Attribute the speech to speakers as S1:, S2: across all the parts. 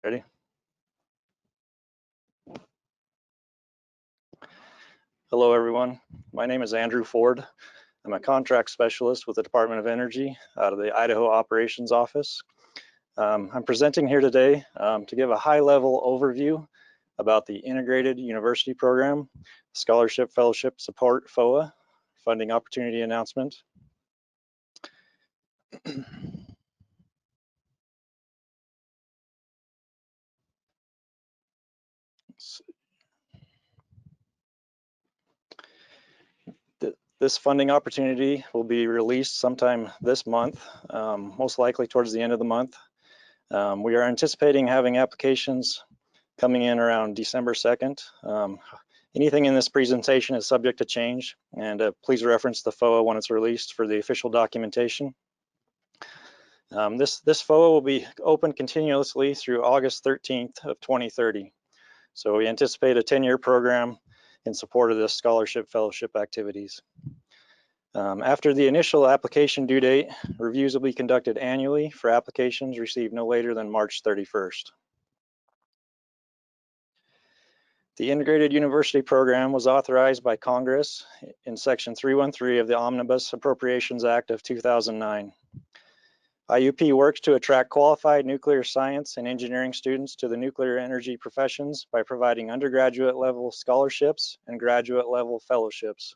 S1: Ready? Hello, everyone. My name is Andrew Ford. I'm a contract specialist with the Department of Energy out of the Idaho Operations Office. I'm presenting here today to give a high-level overview about the Integrated University Program, Scholarship Fellowship Support FOA, Funding Opportunity Announcement. This funding opportunity will be released sometime this month, most likely towards the end of the month. We are anticipating having applications coming in around December 2nd. Anything in this presentation is subject to change, and please reference the FOA when it's released for the official documentation. This FOA will be open continuously through August 13th of 2030. So we anticipate a 10-year program in support of this scholarship fellowship activities. After the initial application due date, reviews will be conducted annually for applications received no later than March 31st. The Integrated University Program was authorized by Congress in Section 313 of the Omnibus Appropriations Act of 2009. IUP works to attract qualified nuclear science and engineering students to the nuclear energy professions by providing undergraduate level scholarships and graduate level fellowships.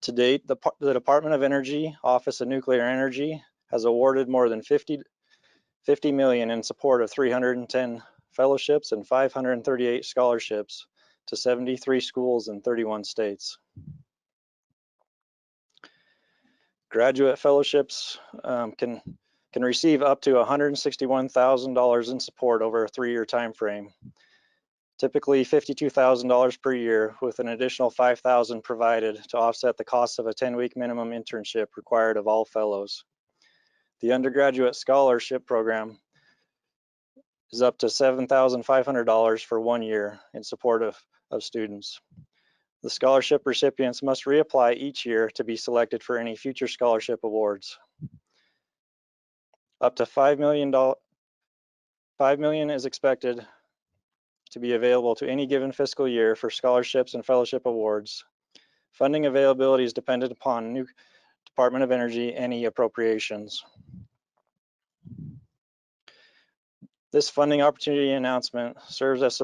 S1: To date, the Department of Energy Office of Nuclear Energy has awarded more than $50 million in support of 310 fellowships and 538 scholarships to 73 schools in 31 states. Graduate fellowships can receive up to $161,000 in support over a 3-year time frame. Typically $52,000 per year, with an additional $5,000 provided to offset the cost of a 10-week minimum internship required of all fellows. The undergraduate scholarship program is up to $7,500 for 1 year in support of students. The scholarship recipients must reapply each year to be selected for any future scholarship awards. Up to $5 million is expected to be available to any given fiscal year for scholarships and fellowship awards. Funding availability is dependent upon new Department of Energy NE appropriations. This funding opportunity announcement serves as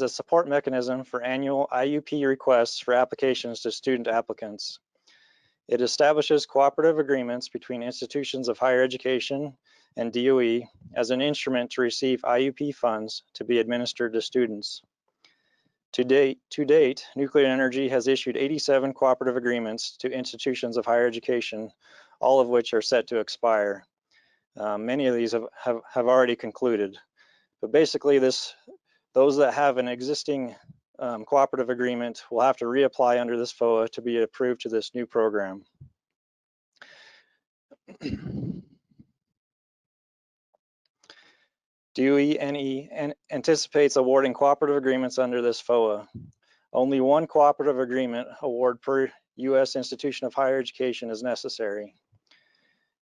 S1: a support mechanism for annual IUP requests for applications to student applicants. It establishes cooperative agreements between institutions of higher education and DOE as an instrument to receive IUP funds to be administered to students. To date, Nuclear Energy has issued 87 cooperative agreements to institutions of higher education, all of which are set to expire. Many of these have already concluded. But basically, those that have an existing cooperative agreement will have to reapply under this FOA to be approved to this new program. DOE NE anticipates awarding cooperative agreements under this FOA. Only one cooperative agreement award per U.S. institution of higher education is necessary.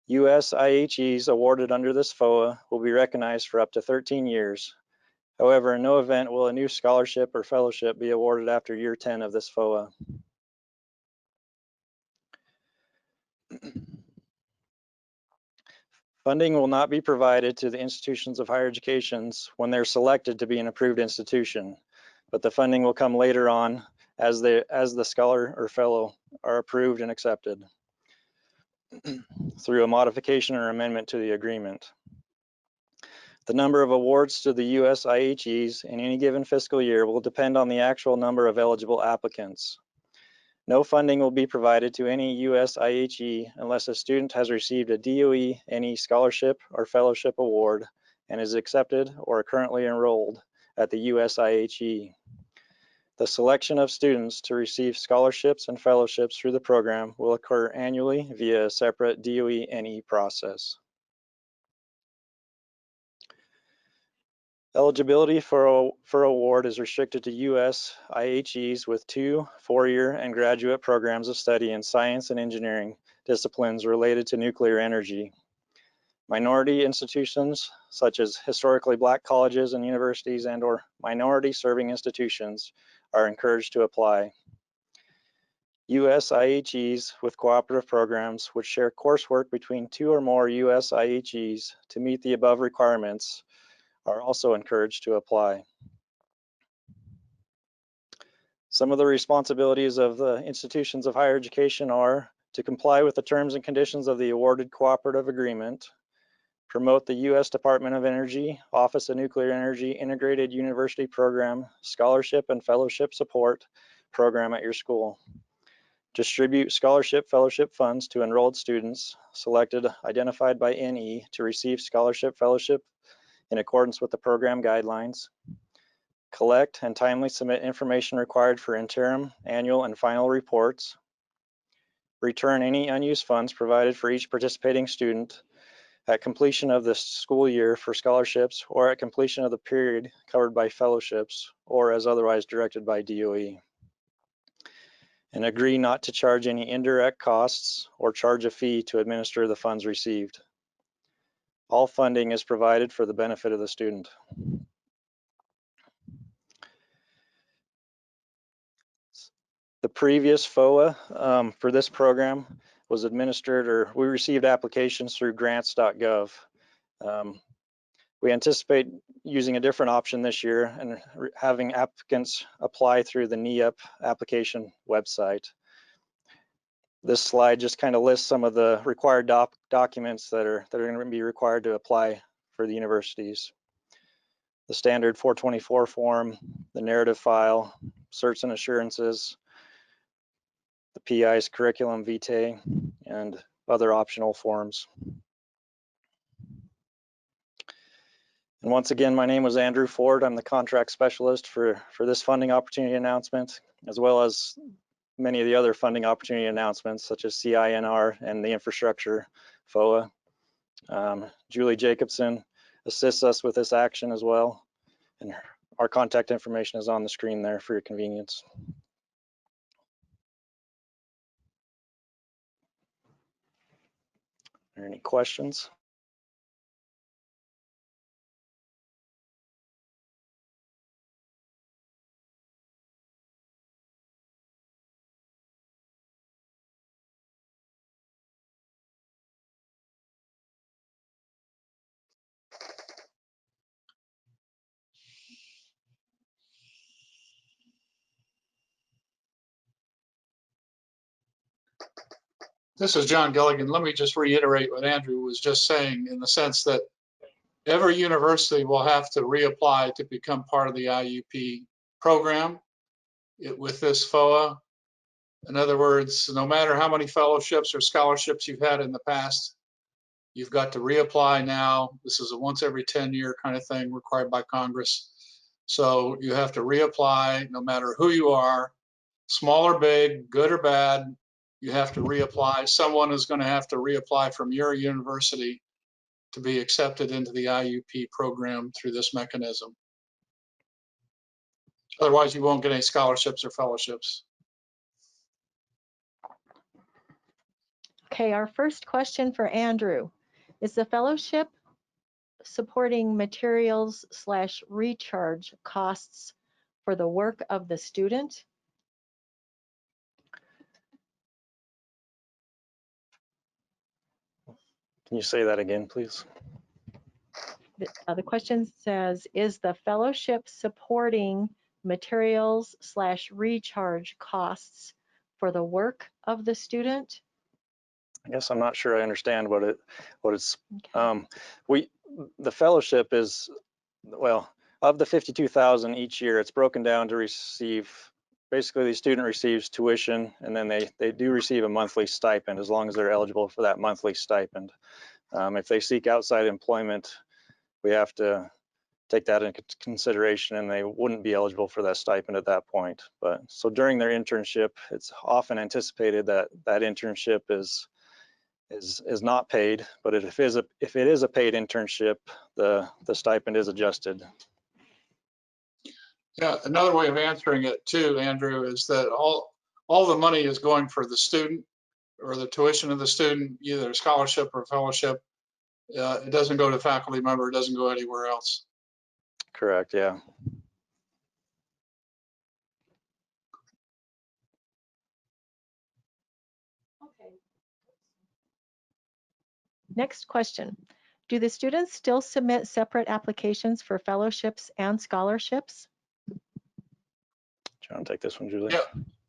S1: U.S. IHEs awarded under this FOA will be recognized for up to 13 years. However, in no event will a new scholarship or fellowship be awarded after year 10 of this FOA. Funding will not be provided to the institutions of higher education when they're selected to be an approved institution, but the funding will come later on as the scholar or fellow are approved and accepted through a modification or amendment to the agreement. The number of awards to the U.S. IHEs in any given fiscal year will depend on the actual number of eligible applicants. No funding will be provided to any U.S. IHE unless a student has received a DOE NE scholarship or fellowship award and is accepted or currently enrolled at the U.S. IHE. The selection of students to receive scholarships and fellowships through the program will occur annually via a separate DOE NE process. Eligibility for award is restricted to U.S. IHEs with 2 4-year and graduate programs of study in science and engineering disciplines related to nuclear energy. Minority institutions, such as historically Black colleges and universities and/or minority serving institutions, are encouraged to apply. U.S. IHEs with cooperative programs which share coursework between 2 or more U.S. IHEs to meet the above requirements are also encouraged to apply. Some of the responsibilities of the institutions of higher education are to comply with the terms and conditions of the awarded cooperative agreement, promote the U.S. Department of Energy, Office of Nuclear Energy Integrated University Program, Scholarship and Fellowship Support Program at your school. Distribute scholarship fellowship funds to enrolled students selected, identified by NE to receive scholarship fellowship in accordance with the program guidelines. Collect and timely submit information required for interim, annual, and final reports. Return any unused funds provided for each participating student at completion of the school year for scholarships or at completion of the period covered by fellowships or as otherwise directed by DOE. And agree not to charge any indirect costs or charge a fee to administer the funds received. All funding is provided for the benefit of the student. The previous FOA for this program was administered, or we received applications through grants.gov. We anticipate using a different option this year and having applicants apply through the IUP application website. This slide just kind of lists some of the required documents that are going to be required to apply for the universities. The standard 424 form, the narrative file, certs and assurances, the PI's curriculum vitae, and other optional forms. And once again, my name was Andrew Ford. I'm the contract specialist for this funding opportunity announcement, as well as many of the other funding opportunity announcements, such as CINR and the infrastructure FOA. Julie Jacobson assists us with this action as well. And our contact information is on the screen there for your convenience. Are there any questions?
S2: This is John Gilligan. Let me just reiterate what Andrew was just saying, in the sense that every university will have to reapply to become part of the IUP program with this FOA. In other words, no matter how many fellowships or scholarships you've had in the past, you've got to reapply now. This is a once every 10-year kind of thing required by Congress. So you have to reapply no matter who you are, small or big, good or bad. You have to reapply. Someone is going to have to reapply from your university to be accepted into the IUP program through this mechanism. Otherwise, you won't get any scholarships or fellowships.
S3: Okay, our first question for Andrew. Is the fellowship supporting materials / recharge costs for the work of the student?
S1: Can you say that again, please?
S3: The question says, is the fellowship supporting materials / recharge costs for the work of the student?
S1: I guess I'm not sure I understand what it's.
S3: Okay.
S1: The fellowship is, well, of the 52,000 each year, it's broken down to receive. Basically, the student receives tuition, and then they do receive a monthly stipend as long as they're eligible for that monthly stipend. If they seek outside employment, we have to take that into consideration, and they wouldn't be eligible for that stipend at that point. But so during their internship, it's often anticipated that that internship is not paid, but if it is a paid internship, the stipend is adjusted.
S2: Yeah, another way of answering it too, Andrew, is that all the money is going for the student or the tuition of the student, either a scholarship or fellowship. It doesn't go to faculty member, it doesn't go anywhere else.
S1: Correct, yeah.
S3: Okay. Next question. Do the students still submit separate applications for fellowships and scholarships?
S1: Do you want to take this one, Julie?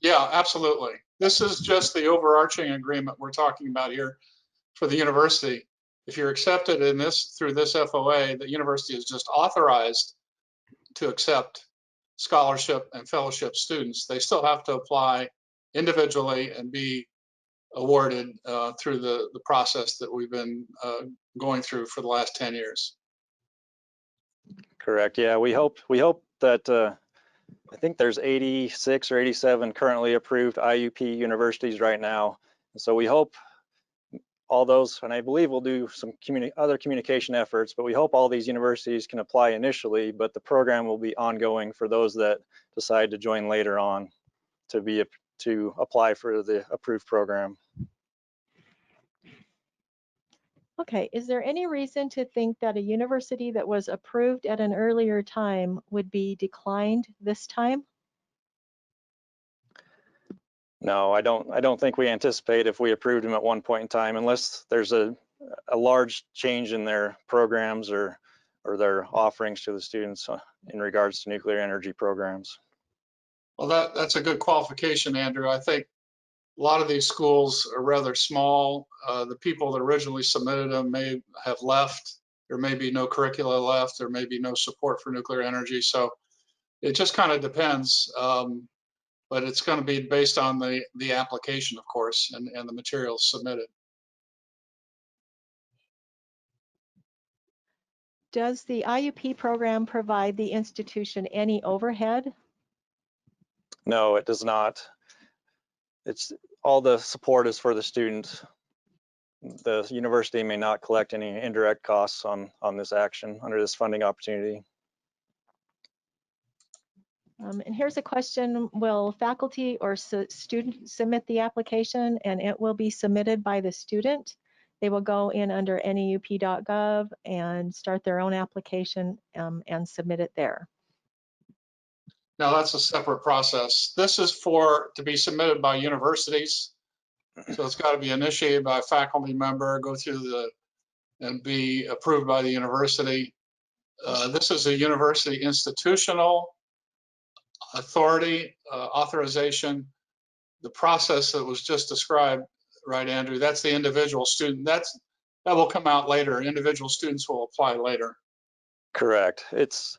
S2: Yeah, absolutely. This is just the overarching agreement we're talking about here for the university. If you're accepted in this through this FOA, the university is just authorized to accept scholarship and fellowship students. They still have to apply individually and be awarded through the process that we've been going through for the last 10 years.
S1: Correct, yeah. We hope that I think there's 86 or 87 currently approved IUP universities right now. And so we hope all those, and I believe we'll do some other communication efforts, but we hope all these universities can apply initially, but the program will be ongoing for those that decide to join later on to apply for the approved program.
S3: Okay, is there any reason to think that a university that was approved at an earlier time would be declined this time?
S1: No, I don't think we anticipate if we approved them at one point in time, unless there's a large change in their programs or their offerings to the students in regards to nuclear energy programs.
S2: Well, that's a good qualification, Andrew. I think a lot of these schools are rather small. The people that originally submitted them may have left. There may be no curricula left. There may be no support for nuclear energy. So it just kind of depends. But it's going to be based on the application, of course, and the materials submitted.
S3: Does the IUP program provide the institution any overhead?
S1: No, it does not. It's all the support is for the student. The university may not collect any indirect costs on this action under this funding opportunity.
S3: And here's a question, will faculty or student submit the application and it will be submitted by the student? They will go in under neup.gov and start their own application and submit it there.
S2: Now that's a separate process. This is to be submitted by universities. So it's got to be initiated by a faculty member, go through and be approved by the university. This is a university institutional authority authorization. The process that was just described, right, Andrew? That's the individual student. That will come out later. Individual students will apply later.
S1: Correct. It's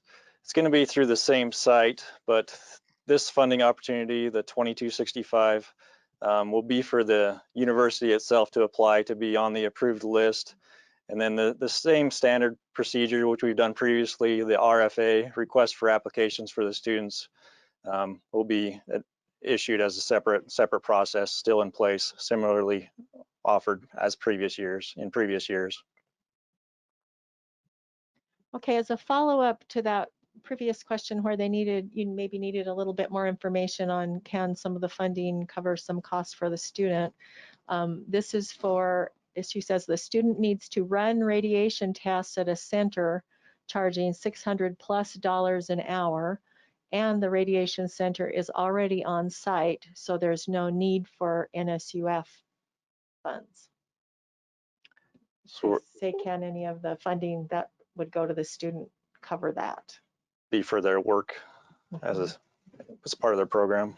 S1: going to be through the same site, but this funding opportunity, the 2265, will be for the university itself to apply to be on the approved list. And then the same standard procedure, which we've done previously, the RFA, request for applications for the students, will be issued as a separate process, still in place, similarly offered as in previous years.
S3: Okay, as a follow-up to that previous question where you maybe needed a little bit more information on can some of the funding cover some costs for the student. This is for, as she says, the student needs to run radiation tests at a center charging $600+ an hour, and the radiation center is already on site, so there's no need for NSUF funds. So say, can any of the funding that would go to the student cover that?
S1: Be for their work as part of their program.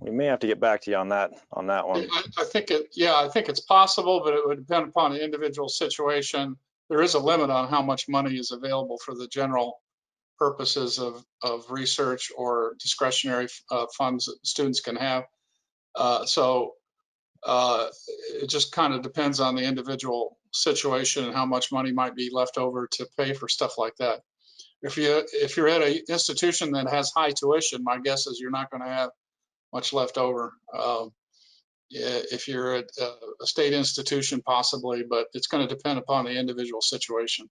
S1: We may have to get back to you on that one.
S2: I think it's possible, but it would depend upon the individual situation. There is a limit on how much money is available for the general purposes of research or discretionary funds that students can have. So it just kind of depends on the individual situation and how much money might be left over to pay for stuff like that. If you're at an institution that has high tuition, my guess is you're not going to have much left over. If you're at a state institution, possibly, but it's going to depend upon the individual situation.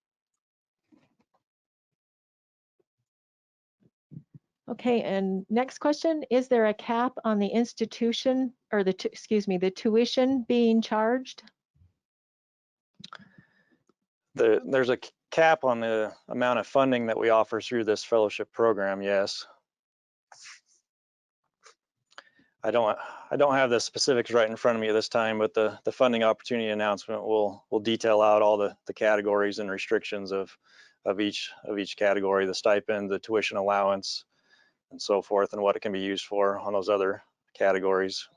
S3: Okay, and next question, is there a cap on the institution or the tuition being charged?
S1: There's a cap on the amount of funding that we offer through this fellowship program, yes. I don't have the specifics right in front of me at this time, but the funding opportunity announcement will detail out all the categories and restrictions of each category, the stipend, the tuition allowance, and so forth, and what it can be used for on those other categories.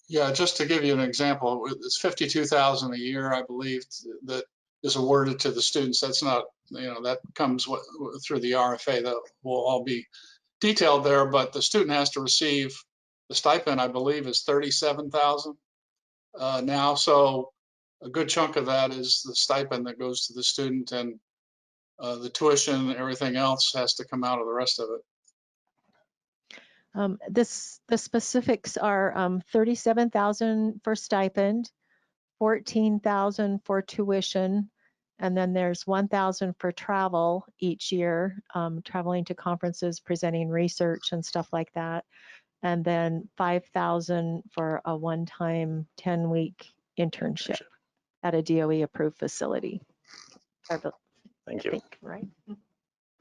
S2: Yeah, just to give you an example, it's $52,000 a year, I believe, that is awarded to the students. That's not, that comes through the RFA. That will all be detailed there, but the student has to receive the stipend, I believe, is $37,000 now. So a good chunk of that is the stipend that goes to the student, and the tuition and everything else has to come out of the rest of it.
S3: The specifics are $37,000 for stipend, $14,000 for tuition, and then there's $1,000 for travel each year, traveling to conferences, presenting research and stuff like that, and then $5,000 for a one-time 10-week internship at a DOE approved facility.
S1: Thank you.
S3: Right.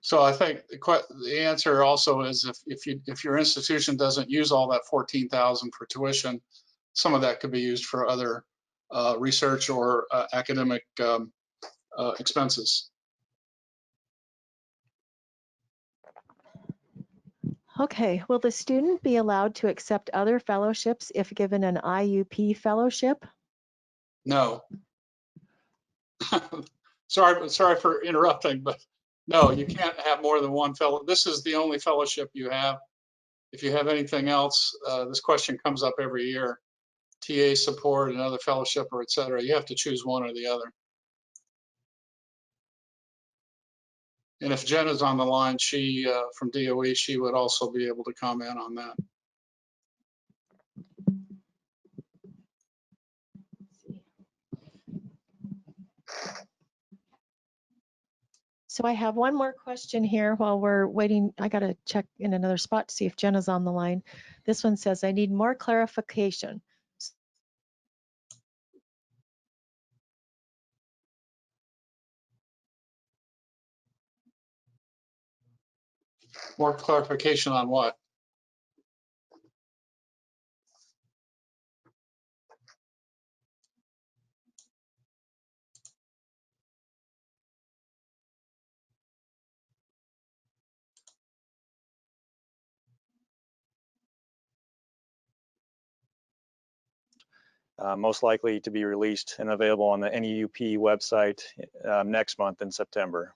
S2: So I think the answer also is if your institution doesn't use all that $14,000 for tuition, some of that could be used for other research or academic expenses.
S3: Okay, will the student be allowed to accept other fellowships if given an IUP fellowship?
S2: No. Sorry for interrupting, but no, you can't have more than one fellow. This is the only fellowship you have. If you have anything else, this question comes up every year. TA support, another fellowship, or et cetera. You have to choose one or the other. And if Jenna's on the line, she from DOE, she would also be able to comment on that.
S3: So I have one more question here while we're waiting. I got to check in another spot to see if Jenna's on the line. This one says, I need more clarification.
S2: More clarification on what?
S1: Most likely to be released and available on the NEUP website next month in September.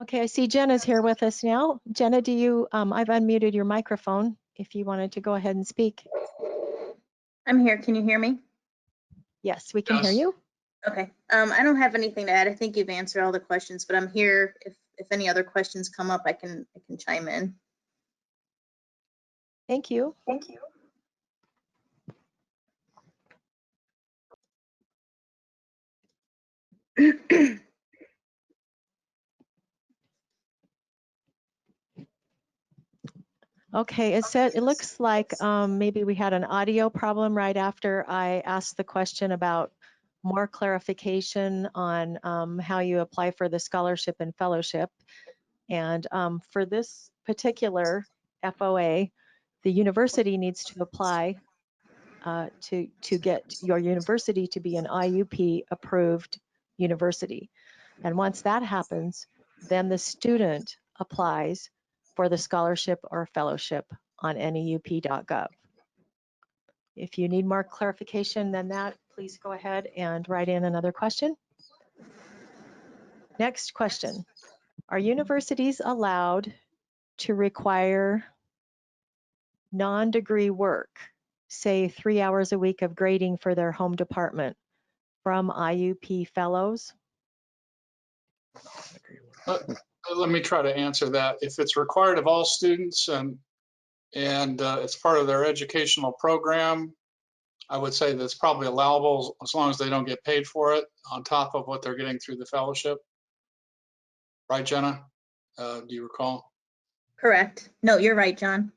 S3: Okay, I see Jenna's here with us now. Jenna, do you, I've unmuted your microphone if you wanted to go ahead and speak.
S4: I'm here. Can you hear me?
S3: Yes, we can hear you.
S4: Okay. I don't have anything to add. I think you've answered all the questions, but I'm here. If any other questions come up, I can chime in.
S3: Thank you.
S4: Thank you.
S3: Okay, it looks like maybe we had an audio problem right after I asked the question about more clarification on how you apply for the scholarship and fellowship. And for this particular FOA, the university needs to apply to get your university to be an IUP approved university. And once that happens, then the student applies for the scholarship or fellowship on neup.gov. If you need more clarification than that, please go ahead and write in another question. Next question. Are universities allowed to require non-degree work, say 3 hours a week of grading for their home department from IUP fellows?
S2: Let me try to answer that. If it's required of all students and it's part of their educational program, I would say that's probably allowable as long as they don't get paid for it on top of what they're getting through the fellowship. Right, Jenna? Do you recall?
S4: Correct. No, you're right, John.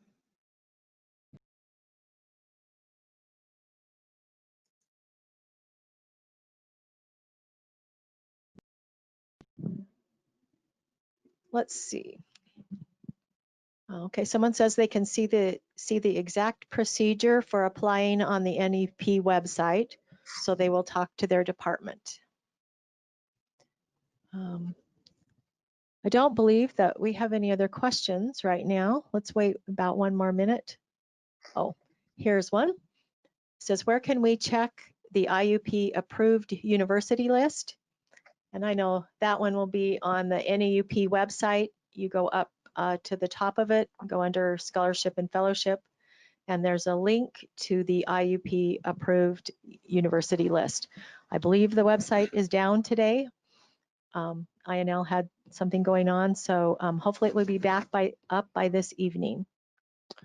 S3: Let's see. Okay, someone says they can see the exact procedure for applying on the NEP website, so they will talk to their department. I don't believe that we have any other questions right now. Let's wait about one more minute. Oh, here's one. It says, where can we check the IUP approved university list? And I know that one will be on the NEUP website. You go up to the top of it, go under scholarship and fellowship, and there's a link to the IUP approved university list. I believe the website is down today. INL had something going on, so hopefully it will be back up by this evening.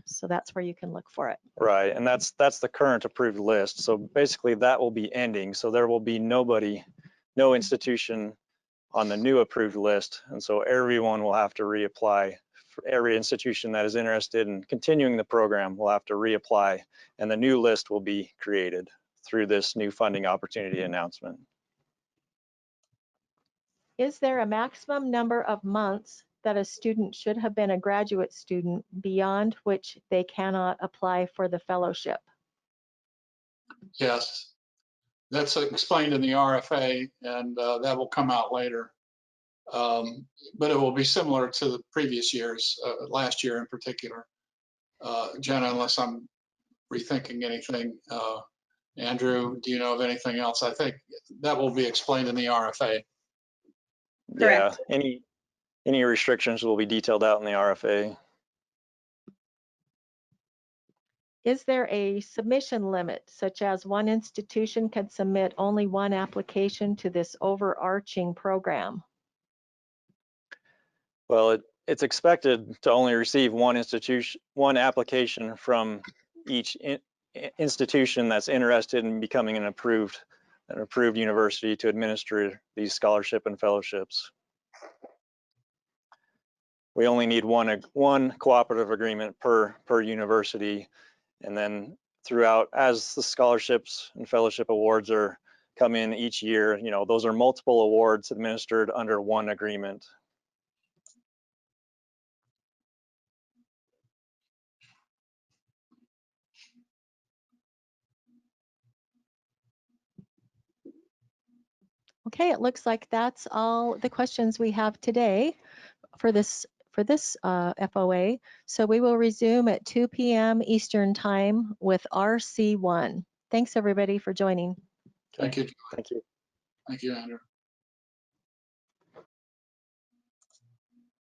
S3: So that's where you can look for it.
S1: Right, and that's the current approved list. So basically that will be ending. So there will be no institution on the new approved list. And so everyone will have to reapply. For every institution that is interested in continuing the program will have to reapply, and the new list will be created through this new funding opportunity announcement.
S3: Is there a maximum number of months that a student should have been a graduate student beyond which they cannot apply for the fellowship?
S2: Yes. That's explained in the RFA, and that will come out later. But it will be similar to the previous years, last year in particular. Jenna, unless I'm rethinking anything, Andrew, do you know of anything else? I think that will be explained in the RFA.
S4: Correct.
S1: Yeah, any restrictions will be detailed out in the RFA.
S3: Is there a submission limit, such as one institution can submit only one application to this overarching program?
S1: Well, it's expected to only receive one application from each institution that's interested in becoming an approved university to administer these scholarship and fellowships. We only need one cooperative agreement per university, and then throughout, as the scholarships and fellowship awards come in each year, those are multiple awards administered under one agreement.
S3: Okay, it looks like that's all the questions we have today for this FOA. So we will resume at 2 p.m. Eastern Time with RC1. Thanks everybody for joining.
S2: Thank you.
S1: Thank you.
S2: Thank you, Andrew.